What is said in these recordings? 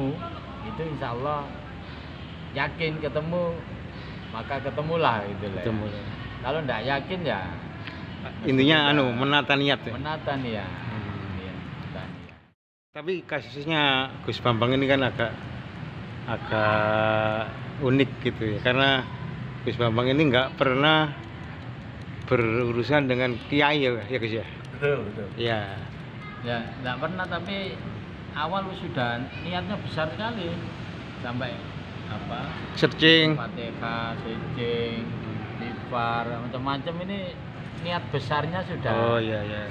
ketemu itu insya Allah yakin ketemu maka ketemulah gitu lah. Ketemu. Ya. Kalau ndak yakin ya Intinya menata niat ya. menata nih ya. Iya, menata niat. Tapi kasusnya Gus Bambang ini kan agak unik gitu ya, karena Gus Bambang ini nggak pernah berurusan dengan kiai ya Gus ya. Betul. Ya. Ya nggak pernah, tapi awal sudah niatnya besar sekali sampai apa Searching. Fatihah, searching, istighfar, macam-macam ini niat besarnya sudah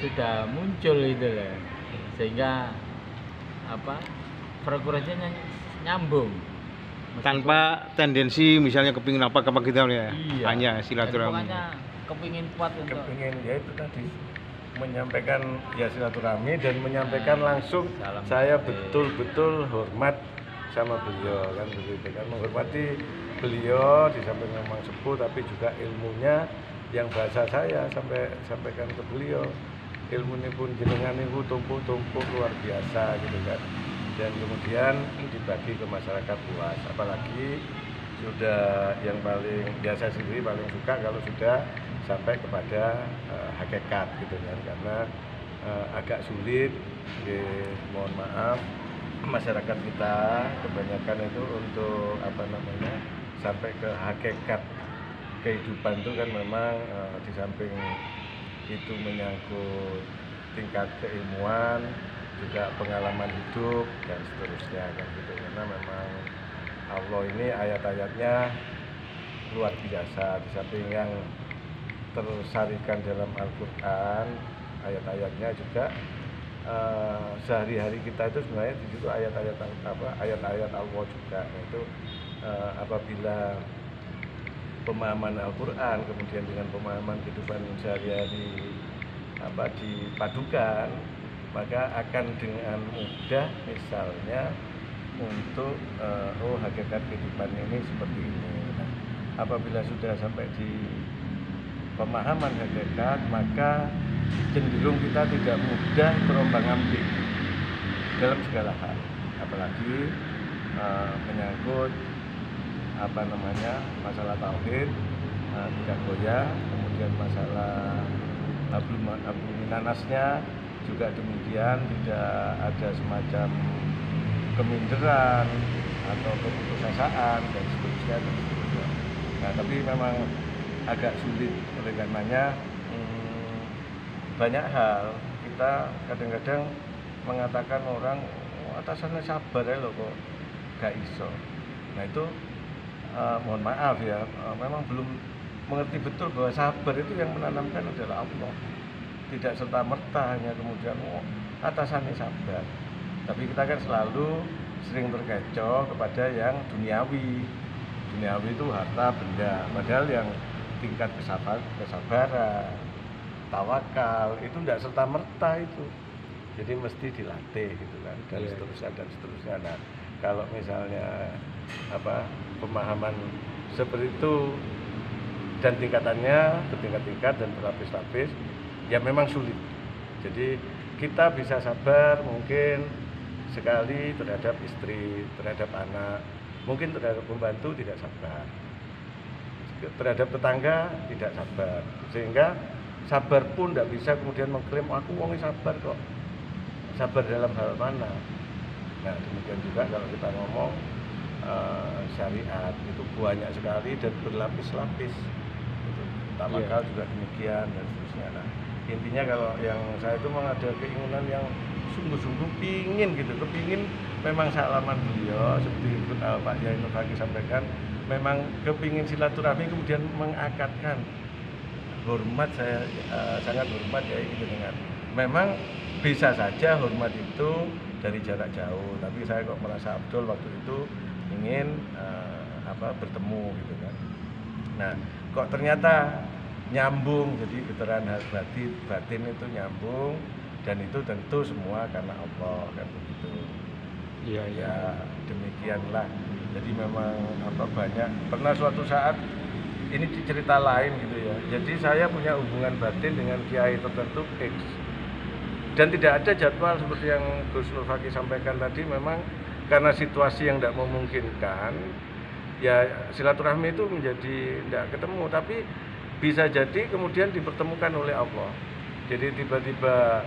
sudah muncul itu loh, sehingga apa frekuensinya nyambung Tanpa tendensi misalnya kepingin apa kita ya. Iya. Hanya silaturahmi. Pokoknya kepingin kuat untuk Kepingin ya itu tadi menyampaikan ya silaturahmi dan menyampaikan langsung Salam saya hati. betul-betul hormat sama beliau kan begitu kan, menghormati beliau di samping memang sepuh tapi juga ilmunya yang bahasa saya sampaikan ke beliau, ilmunya pun jenengan itu tumpuk luar biasa gitu kan, dan kemudian dibagi ke masyarakat luas, apalagi sudah yang paling biasa sendiri paling suka kalau sudah sampai kepada hakikat gitu kan, karena agak sulit mohon maaf masyarakat kita kebanyakan itu untuk sampai ke hakikat kehidupan itu kan memang di samping itu menyangkut tingkat keilmuan juga pengalaman hidup dan seterusnya kan gitu, karena memang Allah ini ayat-ayatnya luar biasa, di samping yang tersarikan dalam Al-Quran ayat-ayatnya juga sehari-hari kita itu sebenarnya di situ ayat-ayat Allah juga, yaitu apabila pemahaman Al-Quran kemudian dengan pemahaman kehidupan sehari-hari dipadukan, maka akan dengan mudah misalnya untuk hakikat kehidupan ini seperti ini. Nah, apabila sudah sampai di pemahaman hakikat, maka cenderung kita tidak mudah terombang-ambing dalam segala hal, apalagi menyangkut masalah tauhid tidak goyah, kemudian masalah hablum minanasnya juga demikian, tidak ada semacam keminderan atau keputusasaan dan seterusnya. Nah, tapi memang agak sulit oleh karenanya banyak hal kita kadang-kadang mengatakan orang atasannya sabar ya loh kok gak iso. Nah itu mohon maaf ya, memang belum mengerti betul bahwa sabar itu yang menanamkan adalah Allah, tidak serta-merta hanya kemudian atasannya sabar, tapi kita kan selalu sering terkecoh kepada yang duniawi itu harta benda, padahal yang tingkat kesabaran, tawakal itu tidak serta-merta itu, jadi mesti dilatih gitu kan, dan seterusnya. Nah, kalau misalnya pemahaman seperti itu dan tingkatannya bertingkat-tingkat dan berlapis-lapis, ya memang sulit. Jadi kita bisa sabar mungkin sekali terhadap istri, terhadap anak, mungkin terhadap pembantu tidak sabar, terhadap tetangga tidak sabar, sehingga sabar pun tidak bisa kemudian mengklaim aku wong sabar kok. Sabar dalam hal mana? Nah, demikian juga kalau kita ngomong syariat itu banyak sekali dan berlapis-lapis. Tawakal juga demikian dan seterusnya. Nah, intinya kalau yang saya itu memang ada keinginan yang sungguh-sungguh kepingin memang salaman beliau seperti Pak Yai Nur Fakih sampaikan, memang kepingin silaturahmi kemudian mengakatkan hormat. Saya sangat hormat ya itu dengan memang bisa saja hormat itu dari jarak jauh, tapi saya kok merasa Abdul waktu itu ingin bertemu gitu kan. Nah, kok ternyata nyambung, jadi getaran batin itu nyambung, dan itu tentu semua karena Allah kan begitu. Iya ya, demikianlah. Jadi memang banyak pernah suatu saat ini cerita lain gitu ya. Jadi saya punya hubungan batin dengan kiai tertentu X. Dan tidak ada jadwal seperti yang Gus Nur Fakih sampaikan tadi, memang karena situasi yang tidak memungkinkan, ya silaturahmi itu menjadi tidak ketemu, tapi bisa jadi kemudian dipertemukan oleh Allah. Jadi tiba-tiba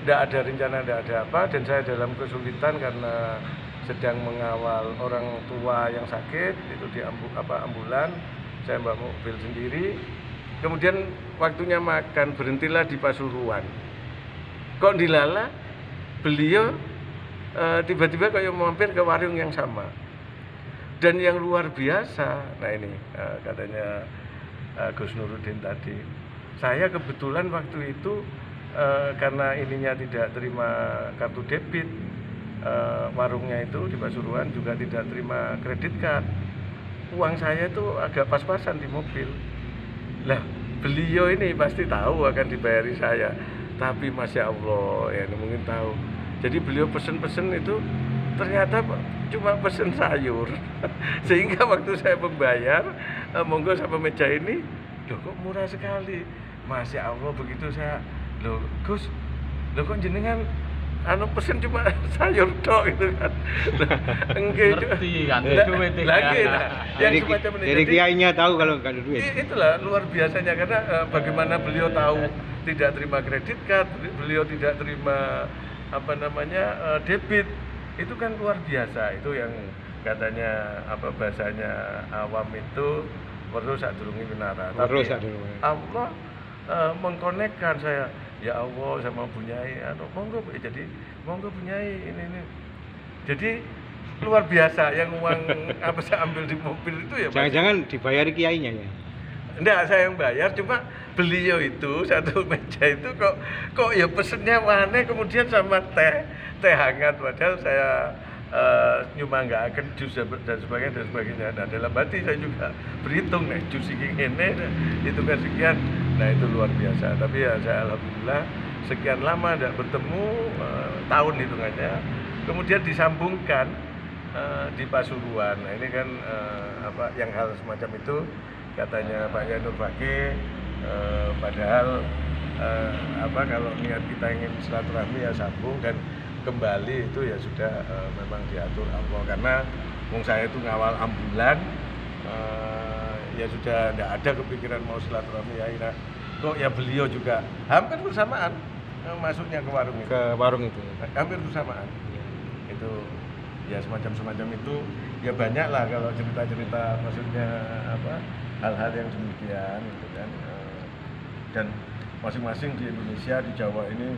tidak ada rencana, tidak ada apa, dan saya dalam kesulitan karena sedang mengawal orang tua yang sakit itu di ambulan, saya bawa mobil sendiri. Kemudian waktunya makan, berhentilah di Pasuruan. Kok dilala, beliau tiba-tiba kayak mampir ke warung yang sama. Dan yang luar biasa, nah ini katanya Gus Nuruddin tadi, saya kebetulan waktu itu karena ininya tidak terima kartu debit, warungnya itu di Pasuruan juga tidak terima kredit card. Uang saya itu agak pas-pasan di mobil. Lah, beliau ini pasti tahu akan dibayari saya. Tapi Masya Allah, ya mungkin tahu. Jadi beliau pesen-pesen itu ternyata cuma pesen sayur. Sehingga waktu saya membayar, monggo sampai meja ini, loh kok murah sekali. Masya Allah, begitu saya, loh Gus, loh kok jenengan pesen cuma sayur tok gitu kan. Enggak ngerti kan duit lagi yang semacam ini. Jadi kiainya tahu kalau nggak ada duit. Itulah luar biasanya, karena bagaimana beliau tahu tidak terima kredit card, beliau tidak terima debit, itu kan luar biasa. Itu yang katanya bahasanya awam itu perlu sadurunge menara. Tapi Allah mengkonekkan saya, ya Allah sama Bunyai, monggo jadi monggo Bunyai ini. Jadi luar biasa, yang uang saya ambil di mobil itu ya. Jangan-jangan dibayari kiainya ya? Enggak, saya yang bayar, cuma beliau itu satu meja itu kok ya pesennya aneh, kemudian sama teh hangat, padahal saya nyumbanggaken jus dan sebagainya. Nah, dalam hati saya juga berhitung nih, jus ini itu kan sekian. Nah, itu luar biasa. Tapi ya saya alhamdulillah sekian lama tidak bertemu, tahun hitungannya, kemudian disambungkan di Pasuruan. Nah, ini kan yang hal semacam itu katanya Pak Yanur Fakih, padahal kalau niat kita ingin silaturahmi ya sambung, dan kembali itu ya sudah memang diatur Allah. Karena saya itu ngawal ambulan, ya sudah tidak ada kepikiran mau silaturahmi ya. Nah, kok ya beliau juga hampir bersamaan masuknya ke warung itu. Ke warung itu. Hampir bersamaan. Itu ya semacam itu ya banyak lah kalau cerita-cerita, maksudnya hal-hal yang demikian gitu kan. Dan masing-masing di Indonesia, di Jawa ini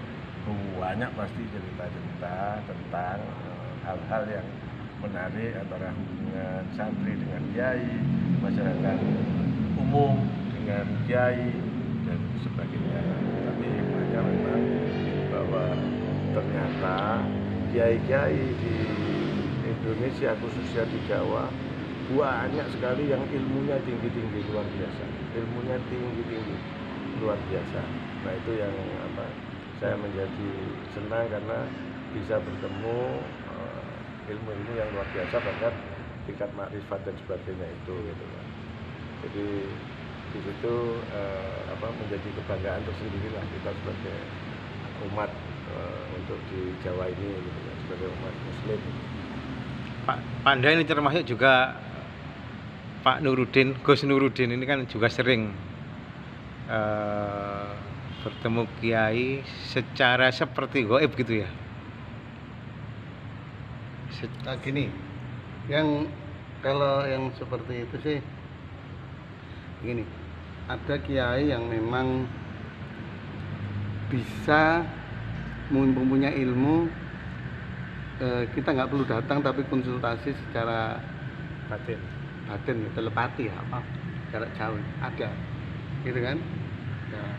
banyak pasti cerita-cerita tentang hal-hal yang menarik antara hubungan santri dengan kiai, masyarakat umum dengan kiai dan sebagainya. Tapi hikmahnya memang bahwa ternyata kiai-kiai di Indonesia, khususnya di Jawa, banyak sekali yang ilmunya tinggi-tinggi, luar biasa. Ilmunya tinggi-tinggi, luar biasa. Nah, itu yang saya menjadi senang karena bisa bertemu ilmu-ilmu yang luar biasa, bahkan tingkat makrifat dan sebagainya itu gitu kan. Jadi di situ menjadi kebanggaan tersendiri lah kita sebagai umat untuk di Jawa ini gitu kan, sebagai umat muslim. Pak Panda ini termasuk juga Pak Nuruddin, Gus Nuruddin ini kan juga sering bertemu kiai secara seperti gaib gitu ya. Nah, gini, kalau yang seperti itu sih gini, ada kiai yang memang bisa mempunyai ilmu, kita nggak perlu datang tapi konsultasi secara batin ya, telepati apa jarak jauh ada gitu kan. Nah,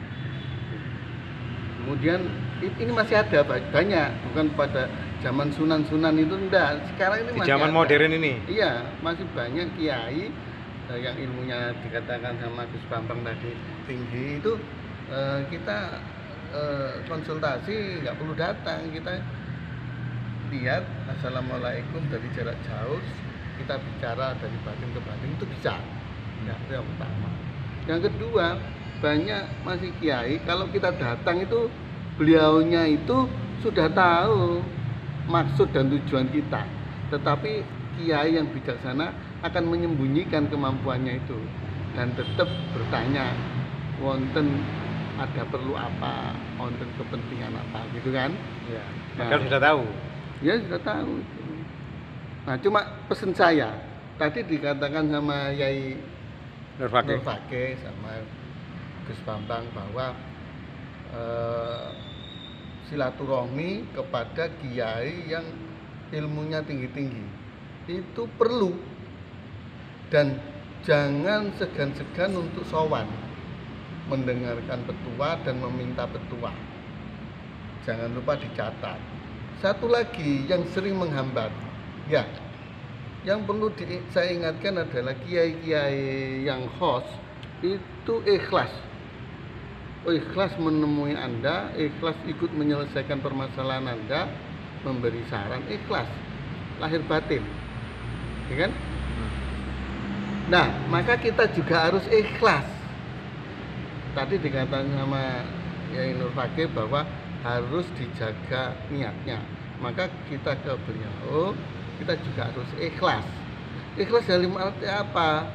kemudian ini masih ada banyak, bukan pada zaman sunan-sunan itu enggak. Sekarang ini di masih zaman ada. modern ini. Iya, masih banyak kiai yang ilmunya dikatakan sama Gus Bambang tadi tinggi itu, kita konsultasi nggak perlu datang, kita lihat assalamualaikum dari jarak jauh, kita bicara dari batin ke batin itu bisa. Nah, itu yang pertama. Yang kedua, banyak masih kiai kalau kita datang itu beliaunya itu sudah tahu maksud dan tujuan kita. tetapi kiai yang bijaksana akan menyembunyikan kemampuannya itu dan tetap bertanya, wonten ada perlu apa, wonten kepentingan apa, gitu kan? Ya. Nah, Kan sudah tahu. ya sudah tahu. Nah, cuma pesen saya tadi dikatakan sama Yai Nur Fakih. Nur Fakih sama Gus Bambang bahwa silaturahmi kepada kiai yang ilmunya tinggi-tinggi itu perlu, dan jangan segan-segan untuk sowan mendengarkan petua dan meminta petua. Jangan lupa dicatat. Satu lagi yang sering menghambat, ya, yang perlu saya ingatkan adalah kiai-kiai yang host itu ikhlas. Ikhlas menemui Anda, ikhlas ikut menyelesaikan permasalahan Anda, memberi saran, ikhlas, lahir batin, ya kan? Nah, maka kita juga harus ikhlas. Tadi dikatakan sama Yai Nur Fakih bahwa harus dijaga niatnya. Maka kita ke beliau, kita juga harus ikhlas. Ikhlas dalam arti apa?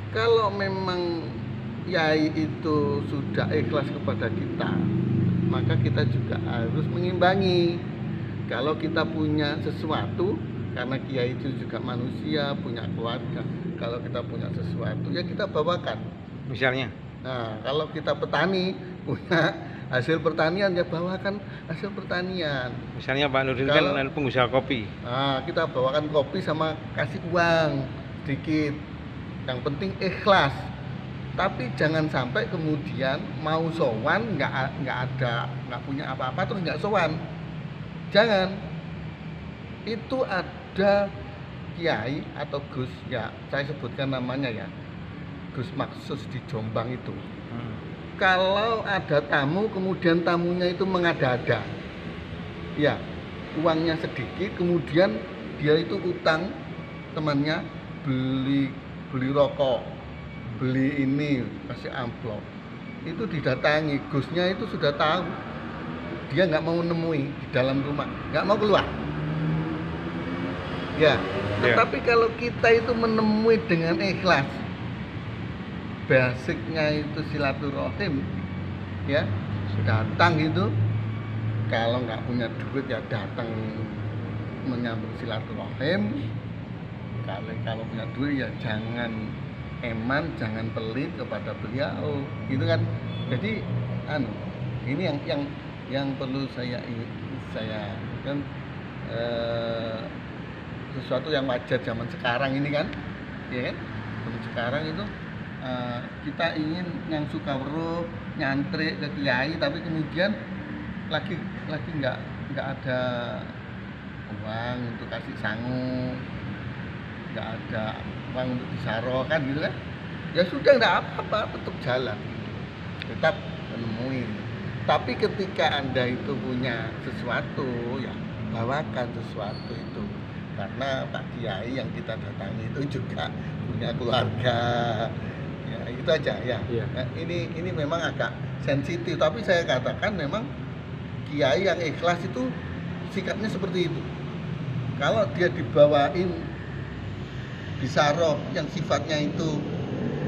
Kalau memang Yai itu sudah ikhlas kepada kita, maka kita juga harus mengimbangi. Kalau kita punya sesuatu, karena Kiai itu juga manusia, punya keluarga. Kalau kita punya sesuatu, ya kita bawakan. Misalnya. Nah, kalau kita petani, punya hasil pertanian, ya bawakan hasil pertanian. Misalnya Pak Nurdin Kalau- kan pengusaha kopi. Nah, kita bawakan kopi sama kasih uang sedikit. Yang penting ikhlas. Tapi jangan sampai kemudian mau sowan nggak punya apa-apa terus nggak sowan. Jangan. Itu ada kiai atau Gus, ya saya sebutkan namanya ya, Gus Maksus di Jombang itu. Kalau ada tamu kemudian tamunya itu mengada-ada, ya uangnya sedikit, kemudian dia itu utang temannya beli rokok, beli ini, kasih amplop, itu didatangi. Gusnya itu sudah tahu, dia nggak mau nemui di dalam rumah, nggak mau keluar. Ya, tetapi kalau kita itu menemui dengan ikhlas, basicnya itu silaturahim, ya datang itu, kalau nggak punya duit ya datang menyambut silaturahim. Kalau punya duit ya jangan eman, jangan pelit kepada beliau, gitu kan. Jadi ini yang perlu saya kan, sesuatu yang wajar zaman sekarang ini kan, ya kan. Zaman sekarang itu kita ingin yang suka weruh nyantri ke kiai, tapi kemudian lagi nggak ada uang untuk kasih sangu, nggak ada uang untuk disarokan gitu kan, ya sudah nggak apa-apa, tetap jalan, tetap menemui. Tapi ketika Anda itu punya sesuatu, ya bawakan sesuatu itu, karena Pak Kiai yang kita datangi itu juga punya keluarga, ya itu aja ya. Iya. Nah, ini memang agak sensitif, tapi saya katakan memang Kiai yang ikhlas itu sikapnya seperti itu. Kalau dia dibawain bisaroh yang sifatnya itu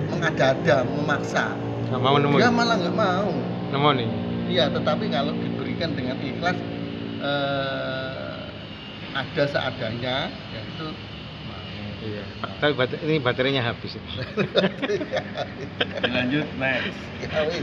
mengada-ada, memaksa, Nggak mau nemui. dia malah nggak mau. Nemu nih. Iya, tetapi kalau diberikan dengan ikhlas, ada seadanya, ya itu mau. Iya. Tapi ini baterainya habis. Lanjut next. Ya, wis.